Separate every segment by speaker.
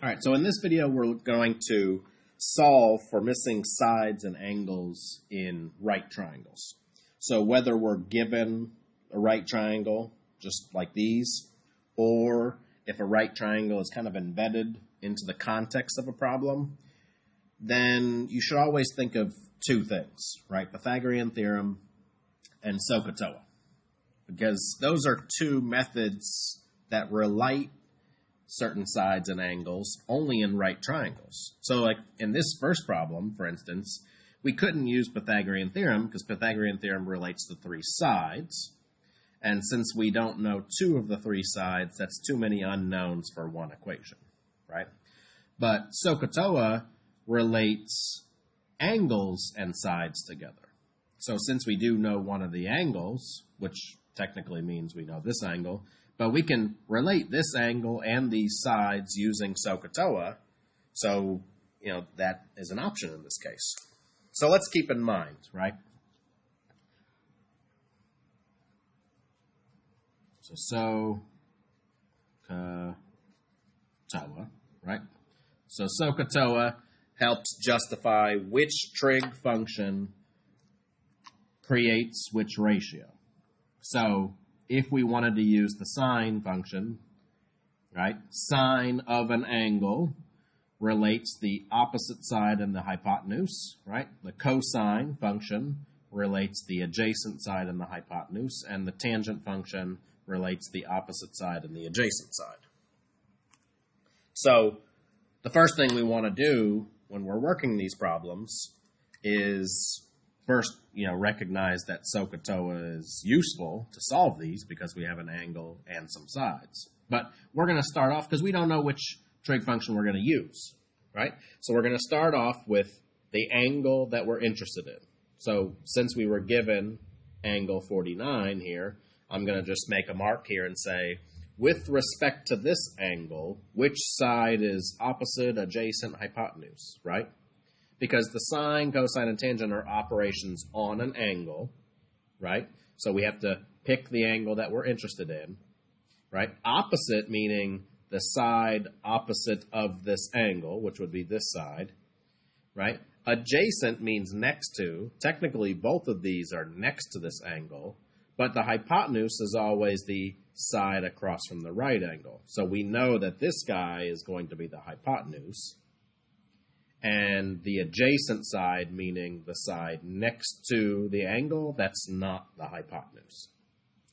Speaker 1: All right, so in this video, we're going to solve for missing sides and angles in right triangles. So whether we're given a right triangle, just like these, or if a right triangle is kind of embedded into the context of a problem, then you should always think of two things, right? Pythagorean theorem and SOH CAH TOA, because those are two methods that relate certain sides and angles only in right triangles. So like in this first problem, for instance, we couldn't use Pythagorean theorem because Pythagorean theorem relates to three sides. And since we don't know two of the three sides, that's too many unknowns for one equation, right? But SOH CAH TOA relates angles and sides together. So since we do know one of the angles, which technically means we know this angle, but we can relate this angle and these sides using SOH CAH TOA, so, that is an option in this case. So let's keep in mind, right? So SOH CAH TOA, right? So SOH CAH TOA helps justify which trig function creates which ratio. So if we wanted to use the sine function, right, sine of an angle relates the opposite side and the hypotenuse, right? The cosine function relates the adjacent side and the hypotenuse, and the tangent function relates the opposite side and the adjacent side. So the first thing we want to do when we're working these problems is first, recognize that SOH CAH TOA is useful to solve these because we have an angle and some sides. But we're going to start off because we don't know which trig function we're going to use, right? So we're going to start off with the angle that we're interested in. So since we were given angle 49 here, I'm going to just make a mark here and say, with respect to this angle, which side is opposite, adjacent, hypotenuse, right? Because the sine, cosine, and tangent are operations on an angle, right? So we have to pick the angle that we're interested in, right? Opposite meaning the side opposite of this angle, which would be this side, right? Adjacent means next to. Technically, both of these are next to this angle, but the hypotenuse is always the side across from the right angle. So we know that this guy is going to be the hypotenuse. And the adjacent side, meaning the side next to the angle, that's not the hypotenuse.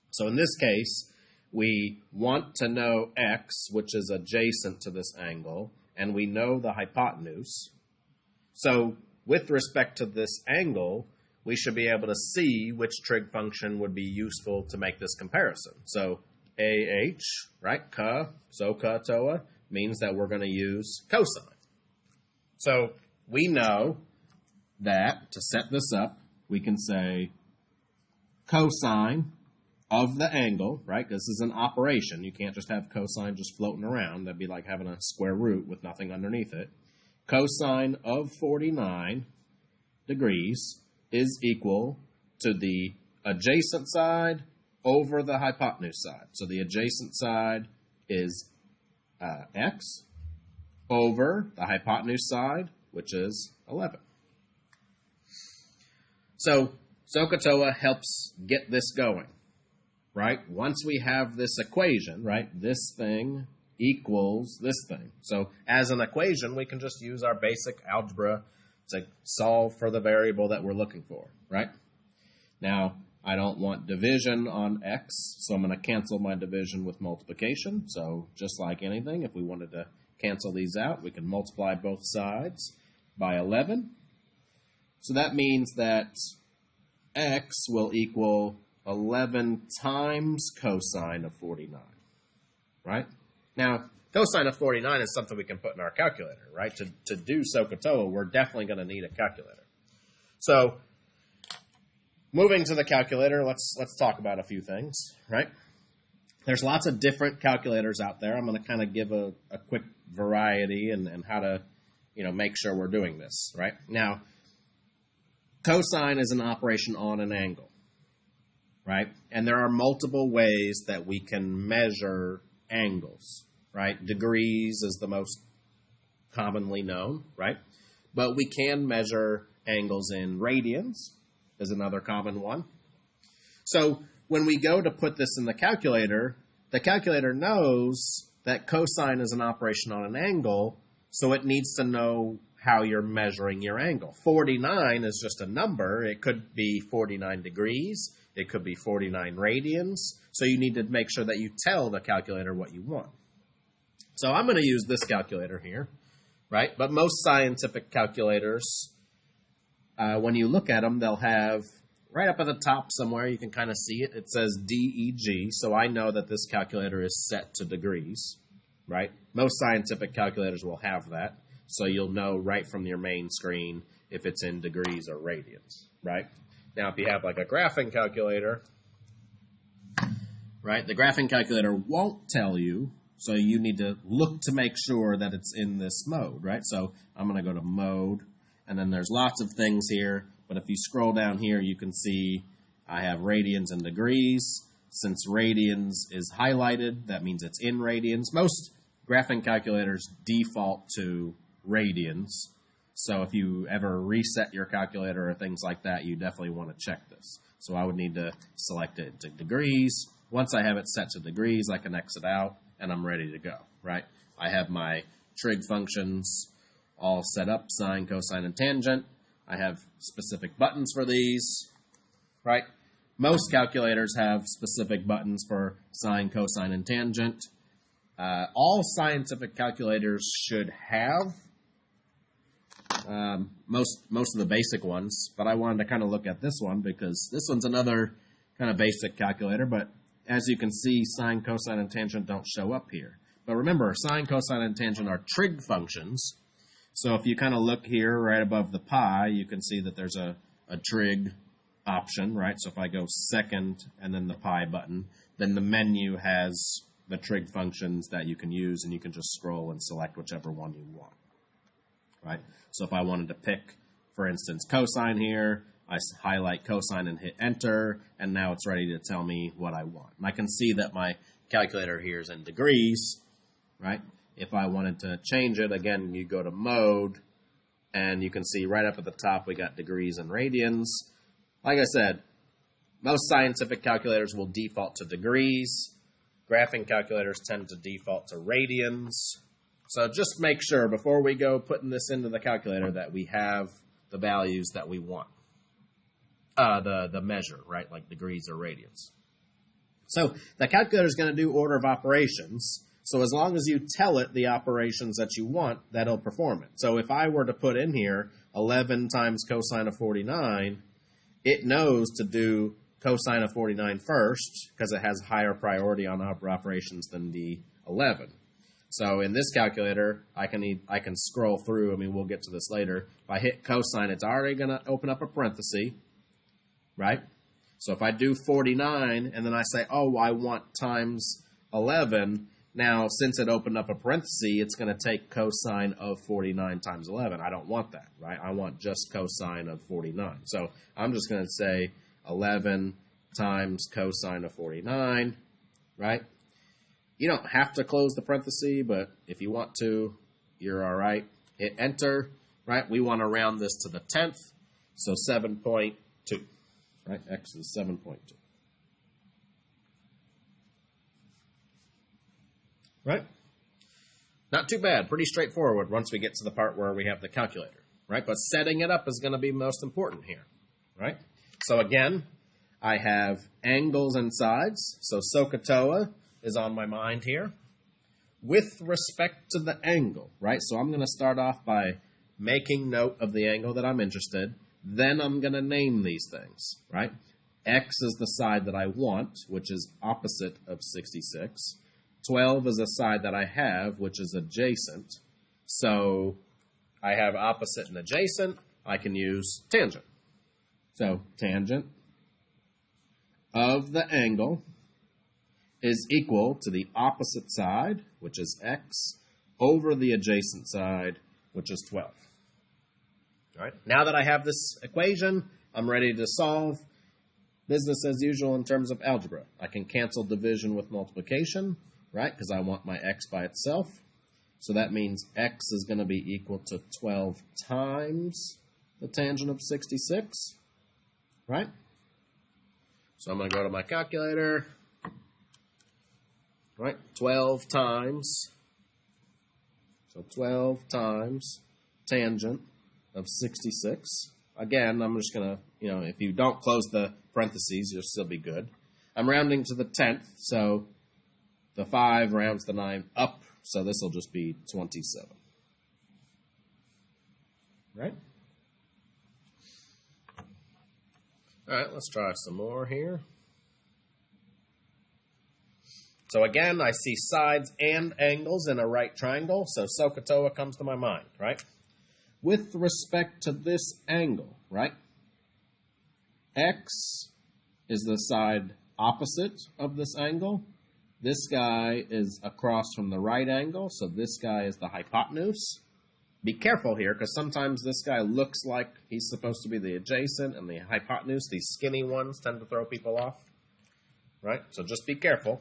Speaker 1: So in this case, we want to know x, which is adjacent to this angle, and we know the hypotenuse. So with respect to this angle, we should be able to see which trig function would be useful to make this comparison. So AH, right, SOH CAH TOA, means that we're going to use cosine. So we know that, to set this up, we can say cosine of the angle, right? This is an operation. You can't just have cosine just floating around. That'd be like having a square root with nothing underneath it. Cosine of 49 degrees is equal to the adjacent side over the hypotenuse side. So the adjacent side is x over the hypotenuse side, which is 11. So SOH CAH TOA helps get this going, right? Once we have this equation, right, this thing equals this thing. So as an equation, we can just use our basic algebra to solve for the variable that we're looking for, right? Now, I don't want division on x, so I'm going to cancel my division with multiplication. So just like anything, if we wanted to cancel these out, we can multiply both sides by 11. So that means that x will equal 11 times cosine of 49, right? Now, cosine of 49 is something we can put in our calculator, right? To do SOH CAH TOA, we're definitely going to need a calculator. So moving to the calculator, let's talk about a few things, right? There's lots of different calculators out there. I'm going to kind of give a quick variety and how to, make sure we're doing this, right? Now, cosine is an operation on an angle, right? And there are multiple ways that we can measure angles, right? Degrees is the most commonly known, right? But we can measure angles in radians, is another common one. So when we go to put this in the calculator knows that cosine is an operation on an angle, so it needs to know how you're measuring your angle. 49 is just a number. It could be 49 degrees. It could be 49 radians. So you need to make sure that you tell the calculator what you want. So I'm going to use this calculator here, right? But most scientific calculators, when you look at them, they'll have right up at the top somewhere, you can kind of see it. It says DEG, so I know that this calculator is set to degrees, right? Most scientific calculators will have that, so you'll know right from your main screen if it's in degrees or radians, right? Now, if you have like a graphing calculator, right, the graphing calculator won't tell you, so you need to look to make sure that it's in this mode, right? So I'm going to go to mode, and then there's lots of things here. But if you scroll down here, you can see I have radians and degrees. Since radians is highlighted, that means it's in radians. Most graphing calculators default to radians. So if you ever reset your calculator or things like that, you definitely want to check this. So I would need to select it to degrees. Once I have it set to degrees, I can exit out, and I'm ready to go, right? I have my trig functions all set up, sine, cosine, and tangent. I have specific buttons for these, right? Most calculators have specific buttons for sine, cosine, and tangent. All scientific calculators should have most of the basic ones, but I wanted to kind of look at this one because this one's another kind of basic calculator, but as you can see, sine, cosine, and tangent don't show up here. But remember, sine, cosine, and tangent are trig functions. So if you kind of look here right above the pi, you can see that there's a trig option, right? So if I go second and then the pi button, then the menu has the trig functions that you can use, and you can just scroll and select whichever one you want, right? So if I wanted to pick, for instance, cosine here, I highlight cosine and hit enter, and now it's ready to tell me what I want. And I can see that my calculator here is in degrees, right? If I wanted to change it, again, you go to mode, and you can see right up at the top we got degrees and radians. Like I said, most scientific calculators will default to degrees. Graphing calculators tend to default to radians. So just make sure before we go putting this into the calculator that we have the values that we want. The measure, right, like degrees or radians. So the calculator is going to do order of operations. So as long as you tell it the operations that you want, that'll perform it. So if I were to put in here 11 times cosine of 49, it knows to do cosine of 49 first because it has higher priority on operations than the 11. So in this calculator, I can scroll through. I mean, we'll get to this later. If I hit cosine, it's already going to open up a parenthesis, right? So if I do 49 and then I say, oh, I want times 11, now, since it opened up a parenthesis, it's going to take cosine of 49 times 11. I don't want that, right? I want just cosine of 49. So I'm just going to say 11 times cosine of 49, right? You don't have to close the parenthesis, but if you want to, you're all right. Hit enter, right? We want to round this to the 10th, so 7.2, right? X is 7.2. Right? Not too bad. Pretty straightforward once we get to the part where we have the calculator, right? But setting it up is going to be most important here, right? So again, I have angles and sides. So SOH is on my mind here. With respect to the angle, right? So I'm going to start off by making note of the angle that I'm interested. Then I'm going to name these things, right? X is the side that I want, which is opposite of 66. 12 is a side that I have, which is adjacent. So I have opposite and adjacent. I can use tangent. So tangent of the angle is equal to the opposite side, which is x, over the adjacent side, which is 12. All right. Now that I have this equation, I'm ready to solve. Business as usual in terms of algebra. I can cancel division with multiplication, right, because I want my x by itself. So that means x is going to be equal to 12 times the tangent of 66, right? So I'm going to go to my calculator, right? 12 times, so 12 times tangent of 66. Again, I'm just going to, if you don't close the parentheses, you'll still be good. I'm rounding to the 10th, so the 5 rounds the 9 up, so this will just be 27. Right? All right, let's try some more here. So again, I see sides and angles in a right triangle, so SOH comes to my mind, right? With respect to this angle, right? X is the side opposite of this angle. This guy is across from the right angle, so this guy is the hypotenuse. Be careful here, because sometimes this guy looks like he's supposed to be the adjacent, and the hypotenuse, these skinny ones, tend to throw people off, right? So just be careful,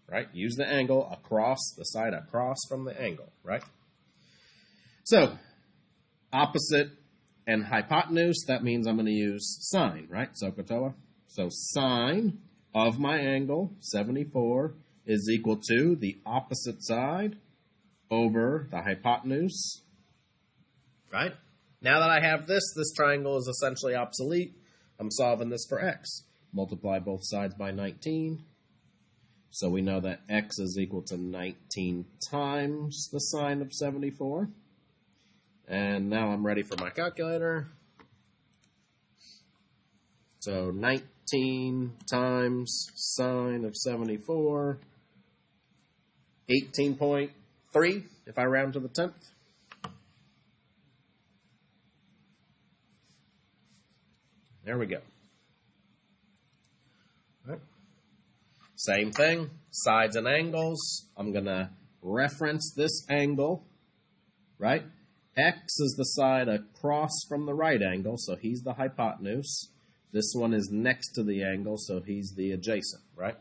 Speaker 1: right? Use the angle across, the side across from the angle, right? So, opposite and hypotenuse, that means I'm going to use sine, right? SOH TOA. So sine of my angle, 74, is equal to the opposite side over the hypotenuse, right? Now that I have this triangle is essentially obsolete. I'm solving this for x. Multiply both sides by 19. So we know that x is equal to 19 times the sine of 74. And now I'm ready for my calculator. So 19 times sine of 74, 18.3 if I round to the 10th. There we go. All right. Same thing, sides and angles. I'm going to reference this angle, right? X is the side across from the right angle, so he's the hypotenuse. This one is next to the angle, so he's the adjacent, right?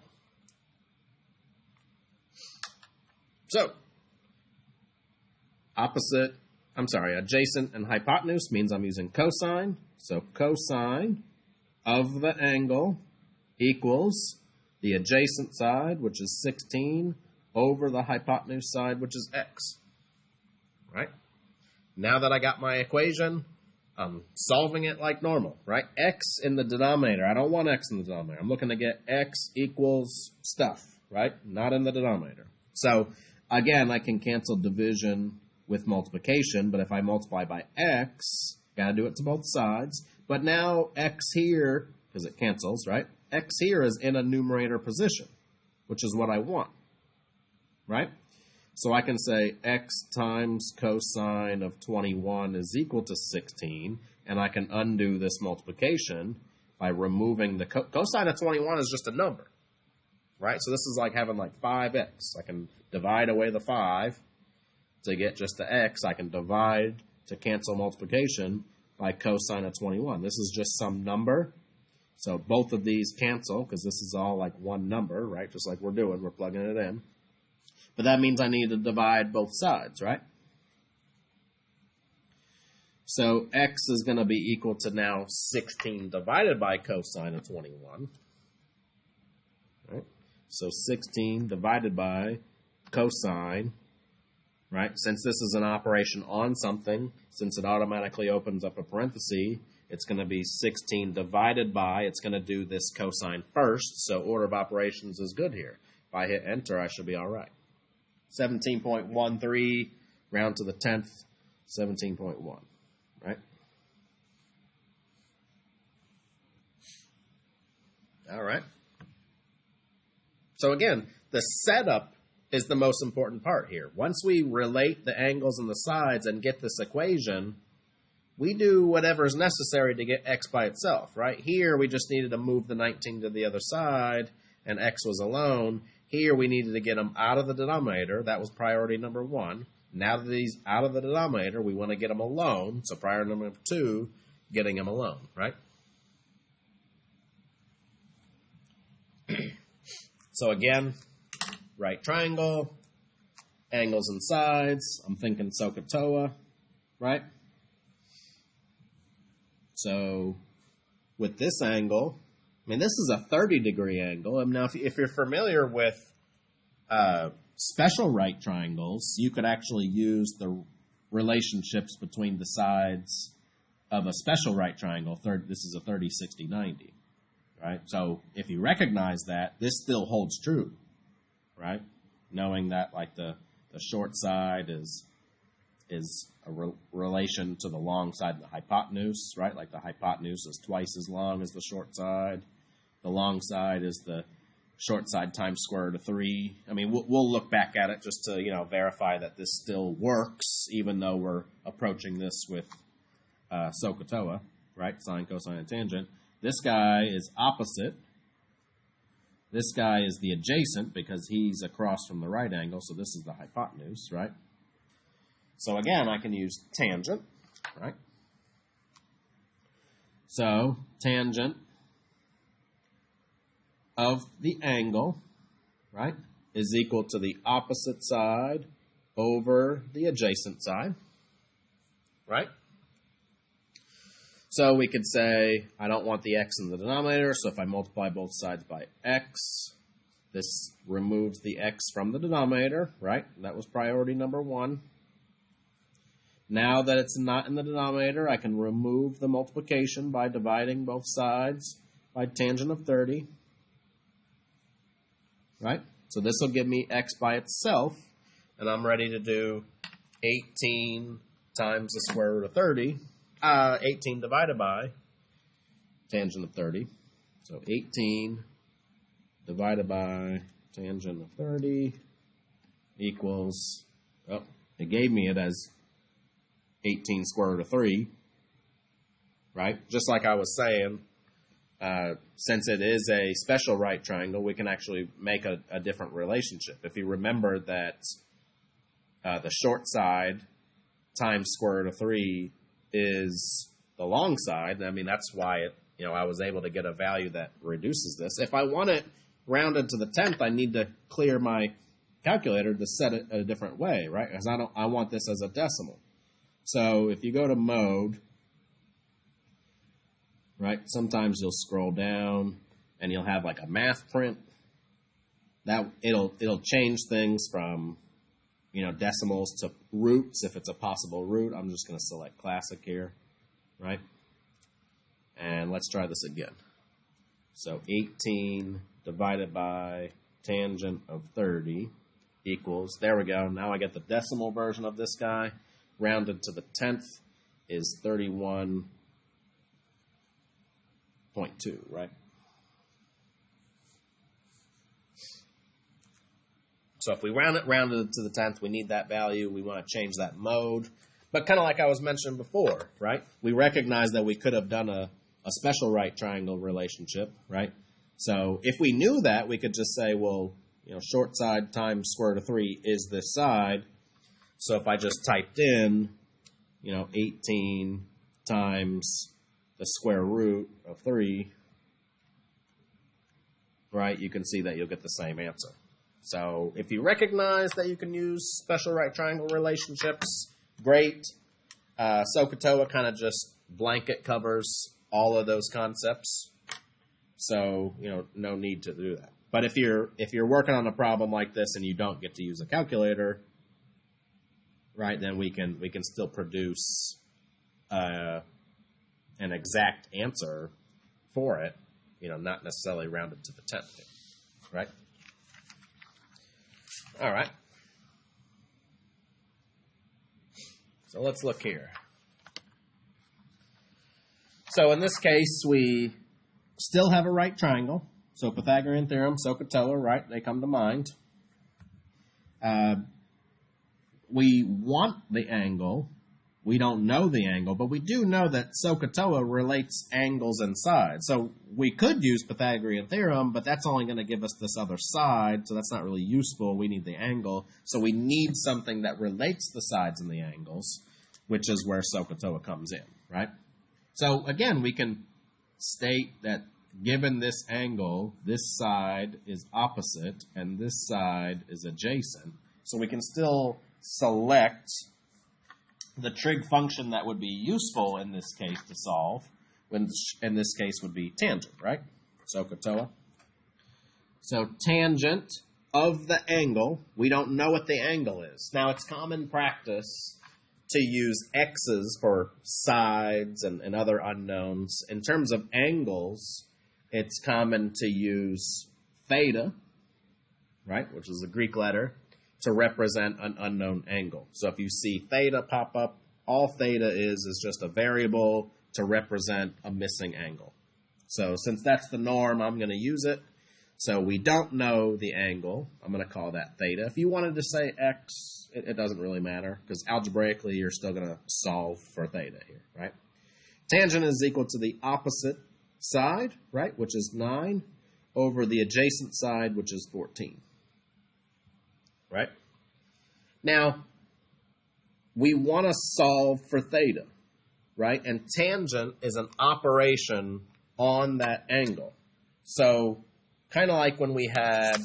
Speaker 1: So, adjacent and hypotenuse means I'm using cosine. So cosine of the angle equals the adjacent side, which is 16, over the hypotenuse side, which is x, right? Now that I got my equation, I'm solving it like normal, right? X in the denominator. I don't want x in the denominator. I'm looking to get x equals stuff, right? Not in the denominator. So, again, I can cancel division with multiplication, but if I multiply by x, got to do it to both sides. But now x here, because it cancels, right? X here is in a numerator position, which is what I want, right? So I can say x times cosine of 21 is equal to 16, and I can undo this multiplication by removing the cosine of 21 is just a number, right? So this is like having like 5x. I can divide away the 5 to get just the x. I can divide to cancel multiplication by cosine of 21. This is just some number. So both of these cancel because this is all like one number, right? Just like we're doing, we're plugging it in. But that means I need to divide both sides, right? So x is going to be equal to now 16 divided by cosine of 21. Right? So 16 divided by cosine, right? Since this is an operation on something, since it automatically opens up a parenthesis, it's going to be 16 divided by, it's going to do this cosine first, so order of operations is good here. If I hit enter, I should be all right. 17.13, round to the 10th, 17.1, right? All right. So again, the setup is the most important part here. Once we relate the angles and the sides and get this equation, we do whatever is necessary to get x by itself, right? Here, we just needed to move the 19 to the other side, and x was alone. Here, we needed to get them out of the denominator. That was priority number 1. Now that he's out of the denominator, we want to get them alone. So priority number 2, getting them alone, right? So again, right triangle, angles and sides, I'm thinking SOH CAH TOA, right? So with this angle, I mean, this is a 30-degree angle. Now, if you're familiar with special right triangles, you could actually use the relationships between the sides of a special right triangle. This is a 30, 60, 90, right? So if you recognize that, this still holds true, right? Knowing that, like, the short side is a relation to the long side of the hypotenuse, right? Like the hypotenuse is twice as long as the short side. The long side is the short side times square root of 3. I mean, we'll look back at it just to, verify that this still works, even though we're approaching this with SOH CAH TOA, right? Sine, cosine, and tangent. This guy is opposite. This guy is the adjacent because he's across from the right angle, so this is the hypotenuse, right? So again, I can use tangent, right? So tangent of the angle, right, is equal to the opposite side over the adjacent side, right? So we could say, I don't want the x in the denominator, so if I multiply both sides by x, this removes the x from the denominator, right? That was priority number 1. Now that it's not in the denominator, I can remove the multiplication by dividing both sides by tangent of 30, right? So this will give me x by itself, and I'm ready to do 18 times the square root of 30. 18 divided by tangent of 30. So 18 divided by tangent of 30 equals, oh, it gave me it as 18 square root of 3, right? Just like I was saying, since it is a special right triangle, we can actually make a different relationship. If you remember that the short side times square root of 3 is the long side, I mean, that's why I was able to get a value that reduces this. If I want it rounded to the 10th, I need to clear my calculator to set it a different way, right? Because I want this as a decimal. So if you go to mode, right, sometimes you'll scroll down and you'll have like a math print. That it'll change things from decimals to roots if it's a possible root. I'm just going to select classic here, right? And let's try this again. So 18 divided by tangent of 30 equals, there we go. Now I get the decimal version of this guy. Rounded to the 10th is 31.2, right? So if we rounded to the 10th, we need that value. We want to change that mode. But kind of like I was mentioning before, right? We recognize that we could have done a special right triangle relationship, right? So if we knew that, we could just say, well, short side times square root of 3 is this side. So if I just typed in, 18 times the square root of 3, right, you can see that you'll get the same answer. So if you recognize that you can use special right triangle relationships, great. SOH CAH TOA kind of just blanket covers all of those concepts. So, no need to do that. But if you're working on a problem like this and you don't get to use a calculator, right, then we can still produce an exact answer for it, not necessarily rounded to the 10th, right? All right. So let's look here. So in this case, we still have a right triangle. So Pythagorean theorem, SOH CAH TOA, right? They come to mind. We want the angle. We don't know the angle, but we do know that SOH CAH TOA relates angles and sides. So we could use Pythagorean theorem, but that's only going to give us this other side, so that's not really useful. We need the angle. So we need something that relates the sides and the angles, which is where SOH CAH TOA comes in, right? So again, we can state that given this angle, this side is opposite and this side is adjacent. So we can still select the trig function that would be useful in this case to solve, when in this case would be tangent, right? SOH CAH TOA. So tangent of the angle, we don't know what the angle is. Now, it's common practice to use x's for sides and other unknowns. In terms of angles, it's common to use theta, right, which is a Greek letter, to represent an unknown angle. So if you see theta pop up, all theta is just a variable to represent a missing angle. So since that's the norm, I'm going to use it. So we don't know the angle. I'm going to call that theta. If you wanted to say x, it doesn't really matter, because algebraically you're still going to solve for theta here, right? Tangent is equal to the opposite side, right, which is 9, over the adjacent side, which is 14, right? Now, we want to solve for theta, right? And tangent is an operation on that angle. So kind of like when we had,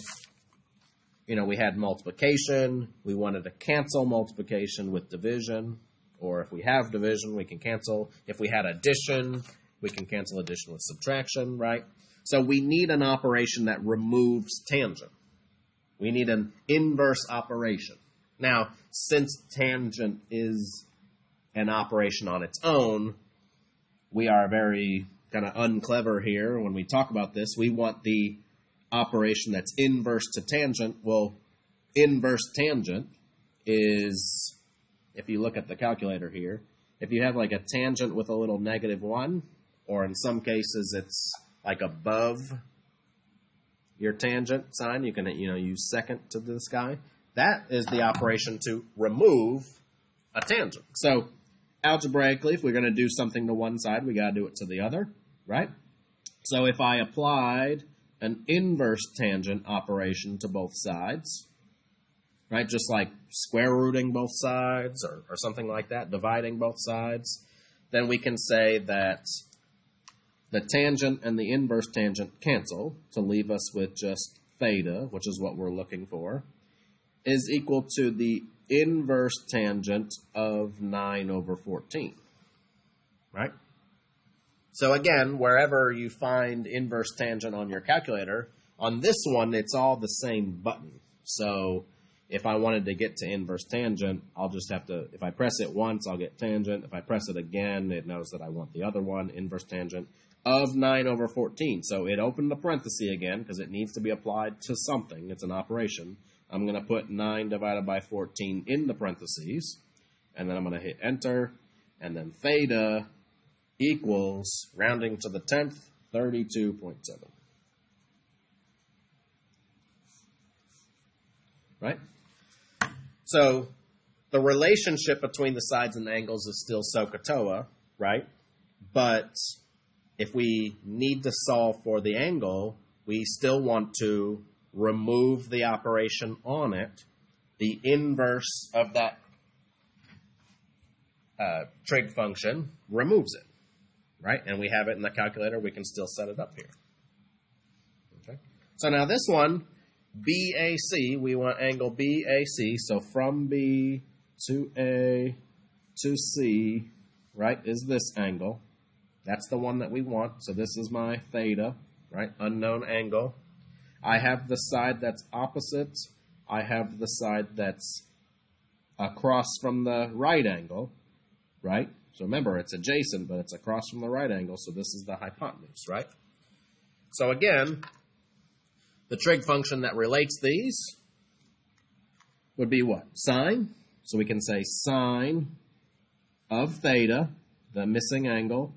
Speaker 1: we had multiplication, we wanted to cancel multiplication with division, or if we have division, we can cancel. If we had addition, we can cancel addition with subtraction, right? So we need an operation that removes tangent. We need an inverse operation. Now, since tangent is an operation on its own, we are very kind of unclever here when we talk about this. We want the operation that's inverse to tangent. Well, inverse tangent is, if you look at the calculator here, if you have like a tangent with a little -1, or in some cases it's like above your tangent sign, you can use second to this guy. That is the operation to remove a tangent. So algebraically, if we're going to do something to one side, we got to do it to the other, right? So if I applied an inverse tangent operation to both sides, right, just like square rooting both sides or something like that, dividing both sides, then we can say that the tangent and the inverse tangent cancel to leave us with just theta, which is what we're looking for, is equal to the inverse tangent of 9 over 14, right? So again, wherever you find inverse tangent on your calculator, on this one, it's all the same button. So if I wanted to get to inverse tangent, I'll just have to, if I press it once, I'll get tangent. If I press it again, it knows that I want the other one, inverse tangent of 9 over 14. So it opened the parenthesis again because it needs to be applied to something. It's an operation. I'm going to put 9 divided by 14 in the parentheses, and then I'm going to hit enter, and then theta equals, rounding to the 10th, 32.7. Right? So the relationship between the sides and angles is still SOH CAH TOA, right? But if we need to solve for the angle, we still want to remove the operation on it. The inverse of that trig function removes it, right? And we have it in the calculator. We can still set it up here. Okay. So now this one, BAC, we want angle BAC. So from B to A to C, right, is this angle. That's the one that we want. So this is my theta, right, unknown angle. I have the side that's opposite. I have the side that's across from the right angle, right? So remember, it's adjacent, but it's across from the right angle, so this is the hypotenuse, right? So again, the trig function that relates these would be what? Sine. So we can say sine of theta, the missing angle,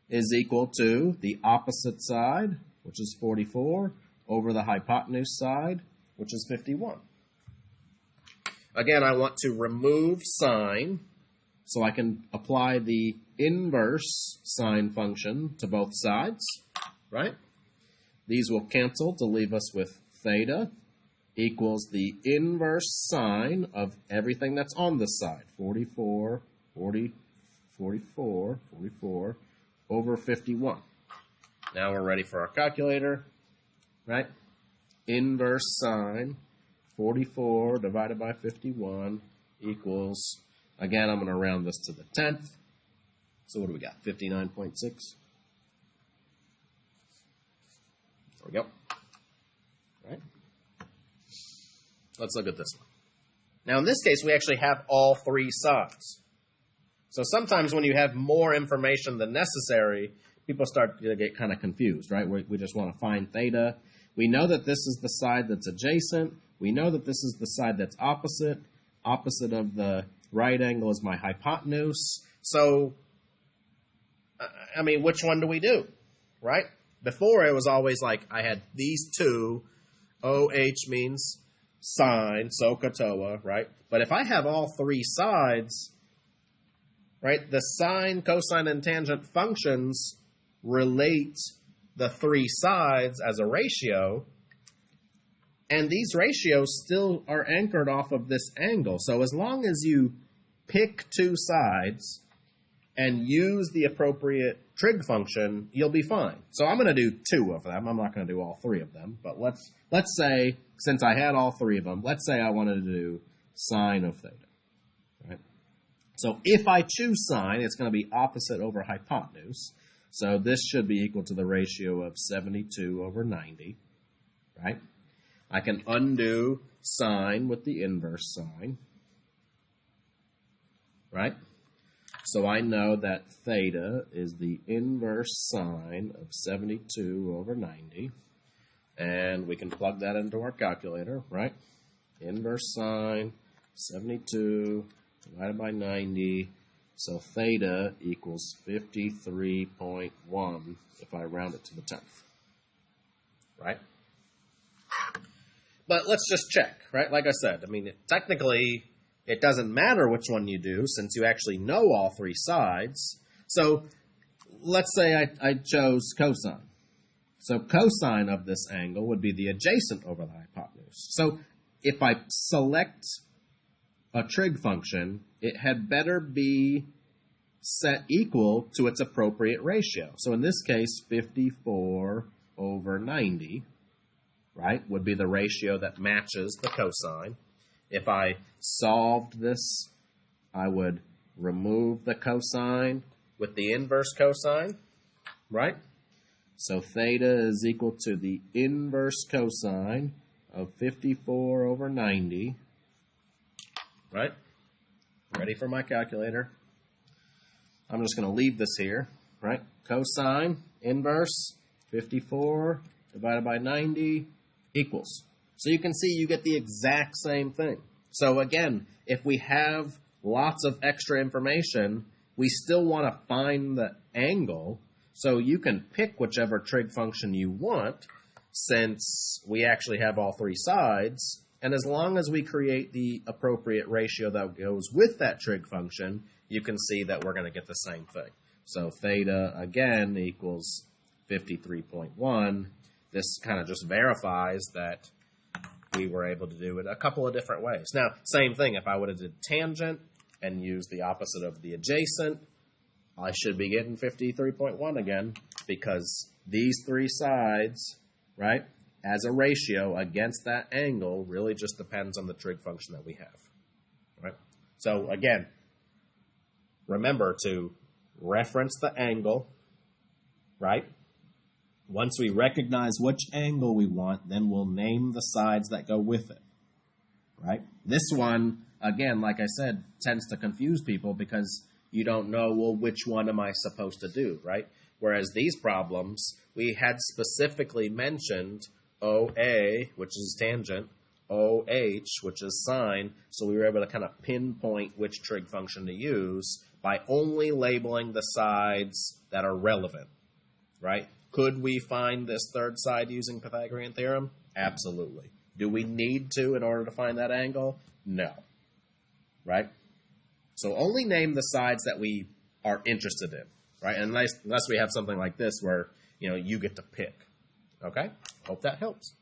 Speaker 1: is equal to the opposite side, which is 44, over the hypotenuse side, which is 51. Again, I want to remove sine, so I can apply the inverse sine function to both sides, right? These will cancel to leave us with theta equals the inverse sine of everything that's on this side, 44, 40, 44, 44, over 51. Now we're ready for our calculator, right? Inverse sine 44 divided by 51 equals, again, I'm going to round this to the 10th. So what do we got? 59.6. There we go. All right. Let's look at this one. Now, in this case, we actually have all three sides. So sometimes when you have more information than necessary, people start to get kind of confused, right? We just want to find theta. We know that this is the side that's adjacent. We know that this is the side that's opposite. Opposite of the right angle is my hypotenuse. So, I mean, which one do we do, right? Before, it was always like I had these two. OH means sine, SOH CAH TOA, right? But if I have all three sides, right, the sine, cosine, and tangent functions relate the three sides as a ratio, and these ratios still are anchored off of this angle. So as long as you pick two sides and use the appropriate trig function, you'll be fine. So I'm going to do two of them. I'm not going to do all three of them. But let's say, since I had all three of them, let's say I wanted to do sine of theta. Right? So if I choose sine, it's going to be opposite over hypotenuse. So this should be equal to the ratio of 72 over 90. Right? I can undo sine with the inverse sine. Right? So I know that theta is the inverse sine of 72 over 90. And we can plug that into our calculator, right? Inverse sine, 72 divided by 90. So theta equals 53.1 if I round it to the 10th. Right? But let's just check, right? Like I said, I mean, technically, it doesn't matter which one you do since you actually know all three sides. So let's say I chose cosine. So cosine of this angle would be the adjacent over the hypotenuse. So if I select a trig function, it had better be set equal to its appropriate ratio. So in this case, 54 over 90, right, would be the ratio that matches the cosine. If I solved this, I would remove the cosine with the inverse cosine, right? So theta is equal to the inverse cosine of 54 over 90, right? Ready for my calculator. I'm just going to leave this here, right? Cosine, inverse, 54 divided by 90 equals. So you can see you get the exact same thing. So again, if we have lots of extra information, we still want to find the angle. So you can pick whichever trig function you want since we actually have all three sides. And as long as we create the appropriate ratio that goes with that trig function, you can see that we're going to get the same thing. So theta, again, equals 53.1. This kind of just verifies that we were able to do it a couple of different ways. Now, same thing, if I would have did tangent and used the opposite of the adjacent, I should be getting 53.1 again, because these three sides, right, as a ratio against that angle really just depends on the trig function that we have. Right? So again, remember to reference the angle, right? Once we recognize which angle we want, then we'll name the sides that go with it, right? This one, again, like I said, tends to confuse people because you don't know, well, which one am I supposed to do, right? Whereas these problems, we had specifically mentioned OA, which is tangent, OH, which is sine, so we were able to kind of pinpoint which trig function to use by only labeling the sides that are relevant, right? Could we find this third side using Pythagorean theorem? Absolutely. Do we need to in order to find that angle? No. Right? So only name the sides that we are interested in, right? Unless we have something like this where, you get to pick. Okay? Hope that helps.